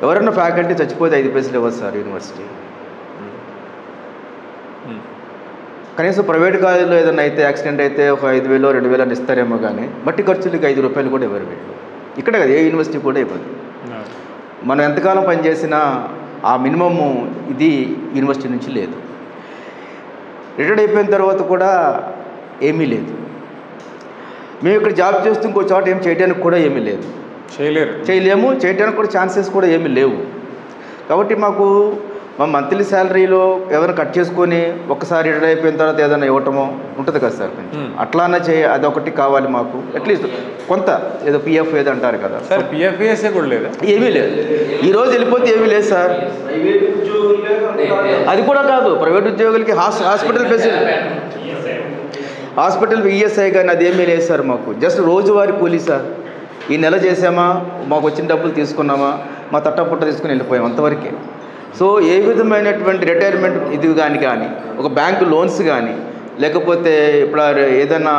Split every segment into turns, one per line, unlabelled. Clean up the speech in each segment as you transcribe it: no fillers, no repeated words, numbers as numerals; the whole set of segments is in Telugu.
ఎవరైనా ఫ్యాకల్టీ చచ్చిపోతే 5 పైసలు ఇవ్వదు సార్ యూనివర్సిటీ. కనీసం ప్రైవేట్ కాలేజీలో ఏదైనా అయితే యాక్సిడెంట్ అయితే ఒక 5,000 2,000 అని ఇస్తారేమో కానీ బట్టి ఖర్చులకి 5 రూపాయలు కూడా ఇవ్వరు వీళ్ళు. ఇక్కడ కదా ఏ యూనివర్సిటీ కూడా ఇవ్వదు. మనం ఎంతకాలం పనిచేసినా ఆ మినిమము ఇది యూనివర్సిటీ నుంచి లేదు. రిటైర్డ్ అయిపోయిన తర్వాత కూడా ఏమీ లేదు. మేము ఇక్కడ జాబ్ చేస్తూ ఇంకో చోట ఏం చేయడానికి కూడా ఏమీ లేదు, చేయలేము, చేయడానికి కూడా ఛాన్సెస్ కూడా ఏమీ లేవు. కాబట్టి మాకు మా మంత్లీ శాలరీలో ఎవరైనా కట్ చేసుకొని ఒక్కసారి రిటైర్ అయిపోయిన తర్వాత ఏదైనా ఇవ్వటమో ఉంటుంది కదా సార్, అట్లానే అదొకటి కావాలి మాకు. అట్లీస్ట్ కొంత ఏదో పిఎఫ్ ఏదో అంటారు కదా
సార్, పిఎఫ్ఏఎస్ఏ కూడా లేదు,
ఏమీ లేదు. ఈరోజు వెళ్ళిపోతే ఏమీ లేదు సార్. అది కూడా కాదు, ప్రైవేట్ ఉద్యోగులకి హాస్పిటల్ ఫెసిలిటీ, హాస్పిటల్ ఈఎస్ఐ కానీ అదేమీ లేదు సార్. మాకు జస్ట్ రోజువారీ కూలీ సార్. ఈ నెల చేసామా, మాకు వచ్చిన డబ్బులు తీసుకున్నామా, మా తట్టపుట్ట తీసుకుని వెళ్ళిపోయాం, అంతవరకే. సో ఏ విధమైనటువంటి రిటైర్మెంట్ ఇది కానీ ఒక బ్యాంకు లోన్స్ కానీ లేకపోతే ఇప్పుడు ఏదైనా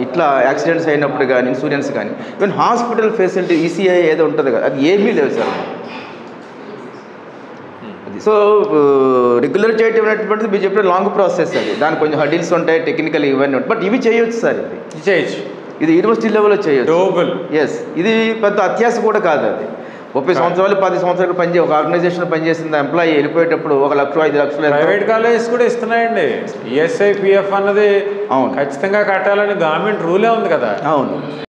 ఇట్లా యాక్సిడెంట్స్ అయినప్పుడు కానీ ఇన్సూరెన్స్ కానీ ఈవెన్ హాస్పిటల్ ఫెసిలిటీ ఈసీఐ ఏదో ఉంటుంది కదా, అది ఏమీ లేవు సార్. అది సో రెగ్యులర్ చేయటం అనేటువంటిది మీరు చెప్పిన లాంగ్ ప్రాసెస్. అది దానికి కొంచెం హడిల్స్ ఉంటాయి, టెక్నికల్ ఇవన్నీ ఉంటాయి, బట్ ఇవి చేయొచ్చు సార్. ఇది చేయొచ్చు, ఇది యూనివర్సిటీ లెవెల్లో చేయొచ్చు. ఎస్, ఇది పెద్ద అత్యాస కూడా కాదు. అది 30 సంవత్సరాలు 10 సంవత్సరాలు ఒక ఆర్గనైజేషన్ పనిచేసిన ఎంప్లాయీ వెళ్ళిపోయేటప్పుడు 1 లక్ష 5 లక్షలు
ప్రైవేట్ కాలేజెస్ కూడా ఇస్తున్నాయండి. ఈఎస్ఐ పిఎఫ్ అన్నది ఖచ్చితంగా కట్టాలని గవర్నమెంట్ రూలే ఉంది కదా.
అవును.